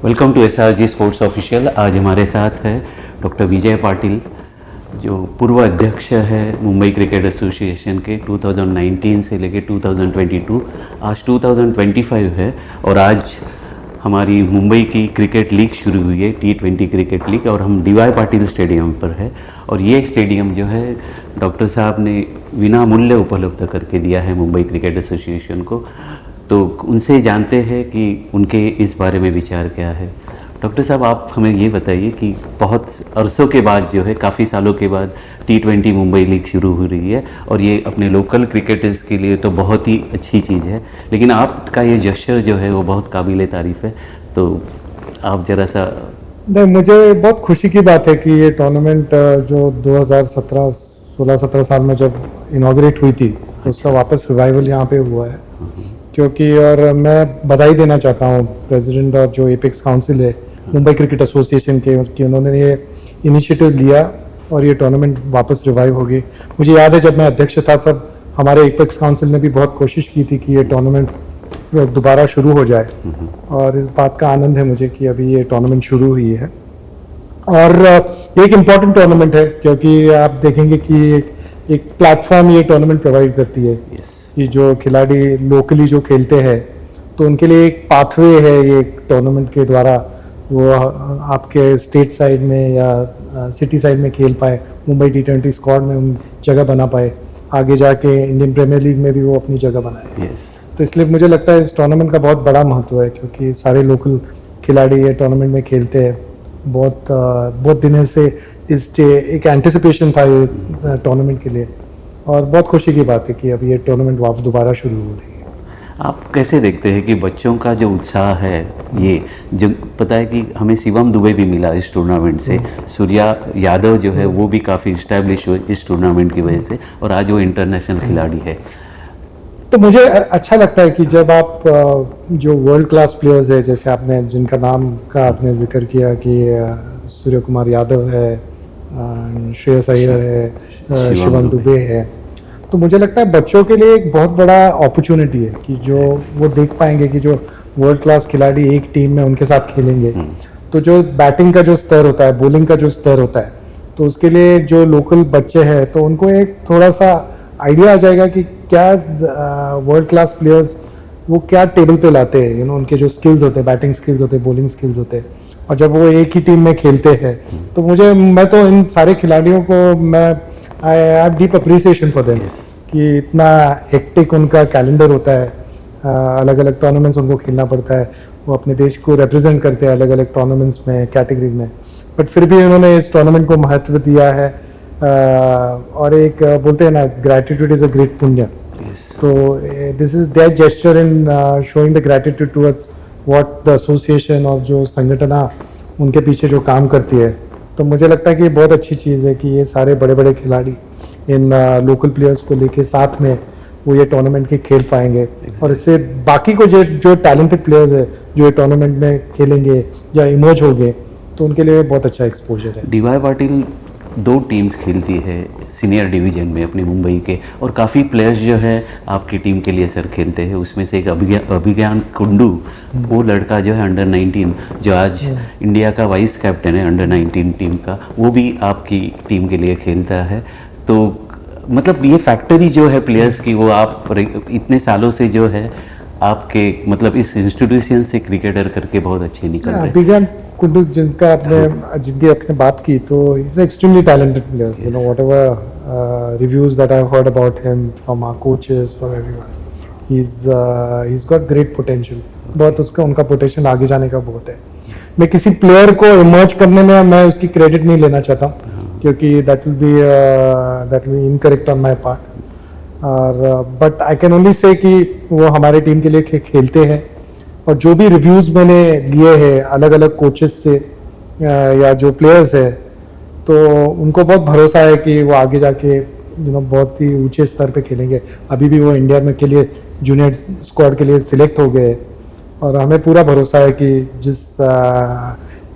Welcome to SRG sports official. आज हमारे साथ है डॉक्टर विजय पाटिल, जो पूर्व अध्यक्ष है मुंबई क्रिकेट एसोसिएशन के 2019 से लेकर 2022, आज 2025 है। और आज हमारी मुंबई की क्रिकेट लीग शुरू हुई है, T20 क्रिकेट लीग, और हम DY पाटिल स्टेडियम पर है। और ये स्टेडियम जो है डॉक्टर साहब ने बिना मूल्य उपलब्ध करके दिया है मुंबई क्रिकेट एसोसिएशन को। तो उनसे जानते हैं कि उनके इस बारे में विचार क्या है। डॉक्टर साहब, आप हमें ये बताइए कि बहुत अरसों के बाद जो है, काफ़ी सालों के बाद T20 मुंबई लीग शुरू हो रही है, और ये अपने लोकल क्रिकेटर्स के लिए तो बहुत ही अच्छी चीज़ है, लेकिन आपका ये जश्र जो है वो बहुत काबिल तारीफ़ है। तो आप ज़रा सा। नहीं, मुझे बहुत खुशी की बात है कि ये टूर्नामेंट जो 2016-17 साल में जब इनॉग्रेट हुई थी, तो उसका वापस रिवाइवल यहाँ पे हुआ है। क्योंकि और मैं बधाई देना चाहता हूँ प्रेसिडेंट और जो एपेक्स काउंसिल है मुंबई क्रिकेट एसोसिएशन के, कि उन्होंने ये इनिशिएटिव लिया और ये टूर्नामेंट वापस रिवाइव हो गई। मुझे याद है जब मैं अध्यक्ष था तब हमारे एपेक्स काउंसिल ने भी बहुत कोशिश की थी कि ये टूर्नामेंट दोबारा शुरू हो जाए, और इस बात का आनंद है मुझे कि अभी ये टूर्नामेंट शुरू हुई है। और एक इम्पॉर्टेंट टूर्नामेंट है क्योंकि आप देखेंगे कि एक प्लेटफॉर्म ये टूर्नामेंट प्रोवाइड करती है कि जो खिलाड़ी लोकली जो खेलते हैं तो उनके लिए एक पाथवे है ये टूर्नामेंट के द्वारा, वो आपके स्टेट साइड में या सिटी साइड में खेल पाए, मुंबई T20 स्क्वाड में उन जगह बना पाए, आगे जाके इंडियन प्रीमियर लीग में भी वो अपनी जगह बनाए। तो इसलिए मुझे लगता है इस टूर्नामेंट का बहुत बड़ा महत्व है, क्योंकि सारे लोकल खिलाड़ी ये टूर्नामेंट में खेलते हैं। बहुत दिनों से एक एंटिसिपेशन था ये टूर्नामेंट के लिए, और बहुत खुशी की बात है कि अब ये टूर्नामेंट वापस दोबारा शुरू हो रही है। आप कैसे देखते हैं कि बच्चों का जो उत्साह है, ये जो पता है कि हमें शिवम दुबे भी मिला इस टूर्नामेंट से, सूर्या यादव जो है वो भी काफ़ी इस्टेब्लिश हुए इस टूर्नामेंट की वजह से, और आज वो इंटरनेशनल खिलाड़ी है। तो मुझे अच्छा लगता है कि जब आप जो वर्ल्ड क्लास प्लेयर्स है, जैसे आपने जिनका नाम का आपने जिक्र किया कि सूर्य कुमार यादव है, श्रेयस अय्यर है, शिवम दुबे है, तो मुझे लगता है बच्चों के लिए एक बहुत बड़ा अपॉर्चुनिटी है कि जो वो देख पाएंगे कि जो वर्ल्ड क्लास खिलाड़ी एक टीम में उनके साथ खेलेंगे, तो जो बैटिंग का जो स्तर होता है, बॉलिंग का जो स्तर होता है, तो उसके लिए जो लोकल बच्चे हैं तो उनको एक थोड़ा सा आइडिया आ जाएगा कि क्या वर्ल्ड क्लास प्लेयर्स वो क्या टेबल पे लाते हैं, उनके जो स्किल्स होते हैं, बैटिंग स्किल्स होते हैं, बॉलिंग स्किल्स होते हैं, और जब वो एक ही टीम में खेलते हैं तो मैं तो इन सारे खिलाड़ियों को I have deep appreciation for them कि इतना हेक्टिक उनका कैलेंडर होता है, अलग अलग टूर्नामेंट्स उनको खेलना पड़ता है, वो अपने देश को रिप्रेजेंट करते हैं अलग अलग टूर्नामेंट्स में, कैटेगरीज में, बट फिर भी उन्होंने इस टूर्नामेंट को महत्व दिया है। और एक बोलते हैं ना, ग्रैटिट्यूड इज अ ग्रेट पुण्य। तो this is their gesture in showing the gratitude towards what the association और जो संगठना उनके पीछे जो काम करती है। तो मुझे लगता है कि ये बहुत अच्छी चीज़ है कि ये सारे बड़े बड़े खिलाड़ी इन लोकल प्लेयर्स को लेके साथ में वो ये टूर्नामेंट के खेल पाएंगे, और इससे बाकी को जो टैलेंटेड प्लेयर्स है जो ये टूर्नामेंट में खेलेंगे या इमर्ज होंगे, तो उनके लिए बहुत अच्छा एक्सपोजर है। DY पाटिल 2 टीम्स खेलती है सीनियर डिवीज़न में अपनी मुंबई के, और काफ़ी प्लेयर्स जो है आपकी टीम के लिए सर खेलते हैं। उसमें से एक अभिज्ञान कुंडू, वो लड़का जो है अंडर 19, जो आज इंडिया का वाइस कैप्टन है अंडर 19 टीम का, वो भी आपकी टीम के लिए खेलता है। तो मतलब ये फैक्टरी जो है प्लेयर्स की, वो आप इतने सालों से जो है आपके मतलब इस इंस्टीट्यूशन से क्रिकेटर करके बहुत अच्छे निकल रहे हैं। अभिज्ञान कुंडू जिनकी आपने बात की, तो is extremely talented player, you know, whatever reviews that I have heard about him from our coaches, from everyone, he is got great potential. बहुत उनका पोटेंशियल आगे जाने का बहुत है। मैं किसी प्लेयर को इमर्ज करने में मैं उसकी क्रेडिट नहीं लेना चाहता, क्योंकि that will be incorrect on my part, और but I can only say कि वो हमारे टीम के लिए खेलते हैं, और जो भी रिव्यूज मैंने लिए हैं अलग अलग कोचेस से या जो प्लेयर्स है, तो उनको बहुत भरोसा है कि वो आगे जाके बहुत ही ऊंचे स्तर पे खेलेंगे। अभी भी वो इंडिया में के लिए जूनियर स्क्वाड के लिए सिलेक्ट हो गए, और हमें पूरा भरोसा है कि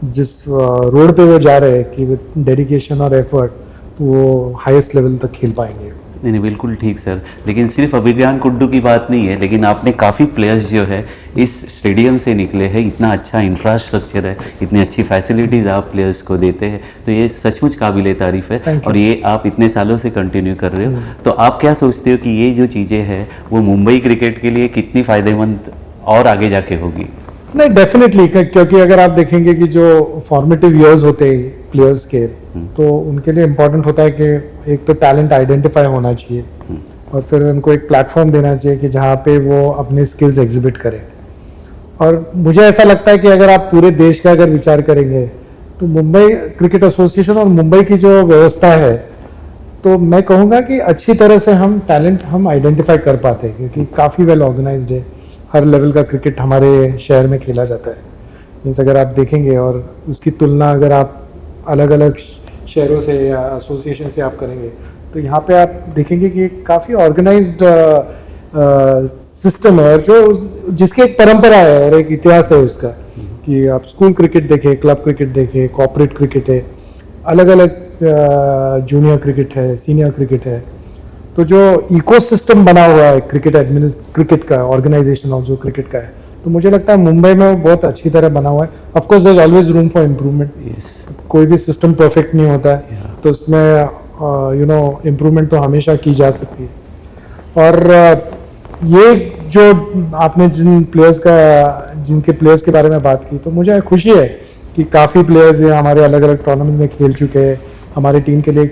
जिस रोड पे वो जा रहे हैं कि विद डेडिकेशन और एफर्ट वो हाईएस्ट लेवल तक खेल पाएंगे। नहीं, बिल्कुल ठीक सर, लेकिन सिर्फ अभिज्ञान कुड्डू की बात नहीं है, लेकिन आपने काफ़ी प्लेयर्स जो है इस स्टेडियम से निकले हैं, इतना अच्छा इंफ्रास्ट्रक्चर है, इतनी अच्छी फैसिलिटीज़ आप प्लेयर्स को देते हैं, तो ये सचमुच काबिल तारीफ़ है। Thank you. और ये आप इतने सालों से कंटिन्यू कर रहे हो, तो आप क्या सोचते हो कि ये जो चीज़ें हैं वो मुंबई क्रिकेट के लिए कितनी फ़ायदेमंद और आगे जाके होगी? नहीं, डेफिनेटली, क्योंकि अगर आप देखेंगे कि जो फॉर्मेटिव ईयर्स होते हैं प्लेयर्स के, तो उनके लिए इम्पोर्टेंट होता है कि एक तो टैलेंट आइडेंटिफाई होना चाहिए और फिर उनको एक प्लेटफॉर्म देना चाहिए कि जहाँ पे वो अपने स्किल्स एग्जिबिट करें। और मुझे ऐसा लगता है कि अगर आप पूरे देश का अगर विचार करेंगे तो मुंबई क्रिकेट एसोसिएशन और मुंबई की जो व्यवस्था है, तो मैं कहूँगा कि अच्छी तरह से हम टैलेंट हम आइडेंटिफाई कर पाते हैं, क्योंकि काफ़ी वेल ऑर्गेनाइज्ड है। हर लेवल का क्रिकेट हमारे शहर में खेला जाता है। मीन्स अगर आप देखेंगे और उसकी तुलना अगर आप अलग अलग शहरों से या एसोसिएशन से आप करेंगे, तो यहाँ पे आप देखेंगे कि काफ़ी ऑर्गेनाइज्ड सिस्टम है, और जो जिसकी एक परंपरा है और एक इतिहास है उसका, कि आप स्कूल क्रिकेट देखें, क्लब क्रिकेट देखें, कॉर्पोरेट क्रिकेट है, अलग अलग जूनियर क्रिकेट है, सीनियर क्रिकेट है। तो जो इकोसिस्टम बना हुआ है क्रिकेट का, ऑर्गेनाइजेशन और जो क्रिकेट का है, तो मुझे लगता है मुंबई में बहुत अच्छी तरह बना हुआ है। Of course there is always room for improvement. कोई भी सिस्टम परफेक्ट नहीं होता है, तो उसमें इम्प्रूवमेंट तो हमेशा की जा सकती है। और ये जो आपने जिनके प्लेयर्स के बारे में बात की, तो मुझे खुशी है कि काफ़ी प्लेयर्स हमारे अलग अलग टूर्नामेंट में खेल चुके हैं, हमारे टीम के लिए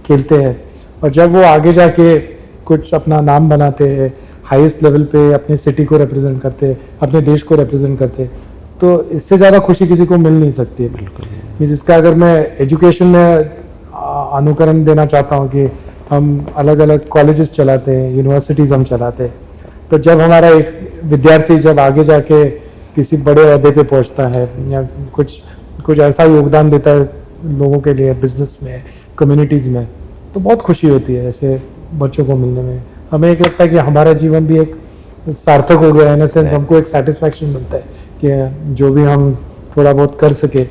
खेलते हैं, और जब वो आगे जाके कुछ अपना नाम बनाते हैं, हाईएस्ट लेवल पे अपने सिटी को रिप्रेजेंट करते हैं, अपने देश को रिप्रेजेंट करते हैं, तो इससे ज़्यादा खुशी किसी को मिल नहीं सकती है। बिल्कुल, जिसका अगर मैं एजुकेशन में अनुकरण देना चाहता हूँ कि हम अलग अलग कॉलेजेस चलाते हैं, यूनिवर्सिटीज़ हम चलाते हैं, तो जब हमारा एक विद्यार्थी जब आगे जाके किसी बड़े ओहदे पे पहुँचता है या कुछ ऐसा योगदान देता है लोगों के लिए, बिजनेस में, कम्युनिटीज़ में, तो बहुत खुशी होती है ऐसे बच्चों को मिलने में। हमें एक लगता है कि हमारा जीवन भी एक सार्थक हो गया है, इन सेंस हमको एक सेटिस्फैक्शन मिलता है कि जो भी हम थोड़ा बहुत कर सके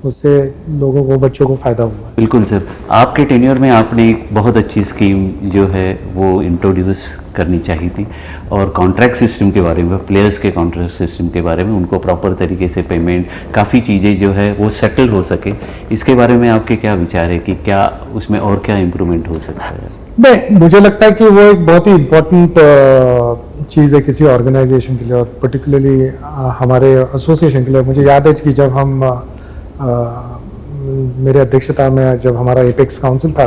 उससे लोगों को, बच्चों को फ़ायदा हुआ। बिल्कुल सर, आपके टेन्योर में आपने एक बहुत अच्छी स्कीम जो है वो इंट्रोड्यूस करनी चाहिए थी, और कॉन्ट्रैक्ट सिस्टम के बारे में, प्लेयर्स के कॉन्ट्रैक्ट सिस्टम के बारे में, उनको प्रॉपर तरीके से पेमेंट, काफ़ी चीज़ें जो है वो सेटल हो सके, इसके बारे में आपके क्या विचार है कि क्या उसमें और क्या इम्प्रूवमेंट हो सकता है? नहीं, मुझे लगता है कि वो एक बहुत ही इम्पोर्टेंट चीज़ है किसी ऑर्गेनाइजेशन के लिए, और पर्टिकुलरली हमारे एसोसिएशन के लिए। मुझे याद है कि जब हम मेरे अध्यक्षता में जब हमारा एपेक्स काउंसिल था,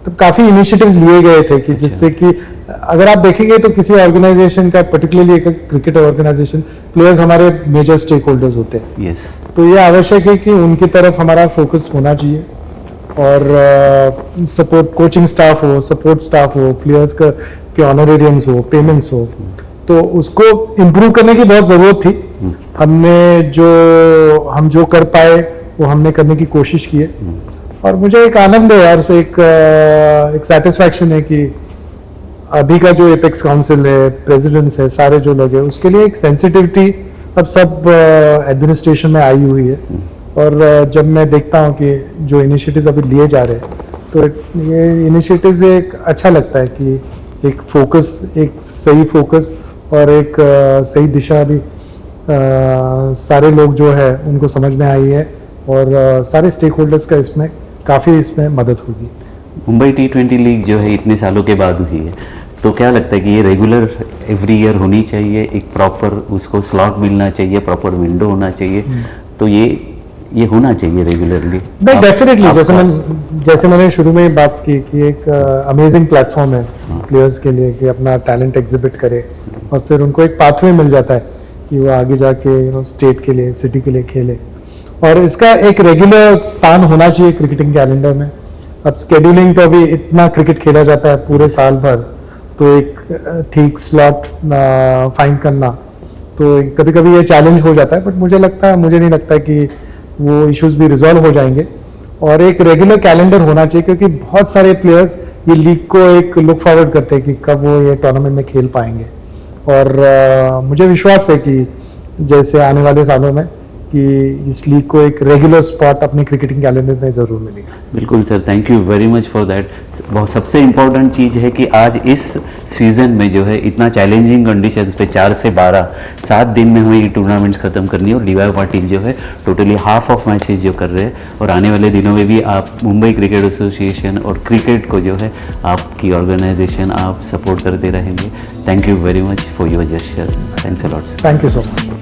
तब काफ़ी इनिशिएटिव्स लिए गए थे कि जिससे कि अगर आप देखेंगे तो किसी ऑर्गेनाइजेशन का, पर्टिकुलरली एक क्रिकेट ऑर्गेनाइजेशन, प्लेयर्स हमारे मेजर स्टेक होल्डर्स होते हैं। यस। तो ये आवश्यक है कि उनकी तरफ हमारा फोकस होना चाहिए, और सपोर्ट, कोचिंग स्टाफ हो, सपोर्ट स्टाफ हो, प्लेयर्स के ऑनरेरियम्स हो, पेमेंट्स हो, तो उसको इम्प्रूव करने की बहुत ज़रूरत थी। हम जो कर पाए वो हमने करने की कोशिश की है, और मुझे एक आनंद है यार से, एक सेटिस्फैक्शन है कि अभी का जो एपेक्स काउंसिल है, प्रेसिडेंट्स है, सारे जो लोग हैं, उसके लिए एक सेंसिटिविटी अब सब एडमिनिस्ट्रेशन में आई हुई है। और जब मैं देखता हूँ कि जो इनिशिएटिव्स अभी लिए जा रहे हैं, तो ये इनिशिएटिव्स एक अच्छा लगता है कि एक फोकस, एक सही फोकस और एक सही दिशा भी सारे लोग जो है उनको समझ में आई है, और सारे स्टेक होल्डर्स का काफ़ी इसमें मदद होगी। मुंबई T20 लीग जो है इतने सालों के बाद हुई है, तो क्या लगता है कि ये रेगुलर एवरी ईयर होनी चाहिए, एक प्रॉपर उसको स्लॉट मिलना चाहिए, प्रॉपर विंडो होना चाहिए, तो ये होना चाहिए रेगुलरली? नहीं, डेफिनेटली, जैसे मैंने शुरू में बात की कि एक अमेजिंग प्लेटफॉर्म है प्लेयर्स के लिए कि अपना टैलेंट एग्जिबिट करे, और फिर उनको एक पाथवे मिल जाता है कि वो आगे जाके स्टेट के लिए, सिटी के लिए खेले, और इसका एक रेगुलर स्थान होना चाहिए क्रिकेटिंग कैलेंडर में। अब स्केड्यूलिंग तो अभी इतना क्रिकेट खेला जाता है पूरे साल भर, तो एक ठीक स्लॉट फाइंड करना तो कभी कभी ये चैलेंज हो जाता है, बट मुझे नहीं लगता कि वो इश्यूज भी रिजॉल्व हो जाएंगे, और एक रेगुलर कैलेंडर होना चाहिए, क्योंकि बहुत सारे प्लेयर्स ये लीग को एक लुक फॉरवर्ड करते हैं कि कब वो ये टूर्नामेंट में खेल पाएंगे। और मुझे विश्वास है कि जैसे आने वाले सालों में कि इस लीग को एक रेगुलर स्पॉट अपने क्रिकेटिंग कैलेंडर में ज़रूर मिलेगा। बिल्कुल sir, thank you very much for that. बहुत सबसे इम्पोर्टेंट चीज़ है कि आज इस सीज़न में जो है इतना चैलेंजिंग कंडीशंस पे 4 से 12 7 दिन में हमें ये टूर्नामेंट्स ख़त्म करनी है और डीवाई पाटिल जो है टोटली हाफ ऑफ मैचेस जो कर रहे हैं और आने वाले दिनों में भी आप मुंबई क्रिकेट एसोसिएशन और क्रिकेट को जो है आपकी ऑर्गेनाइजेशन आप सपोर्ट करते रहेंगे। Thank you very much for your gesture. Thanks a lot sir. Thank you so much.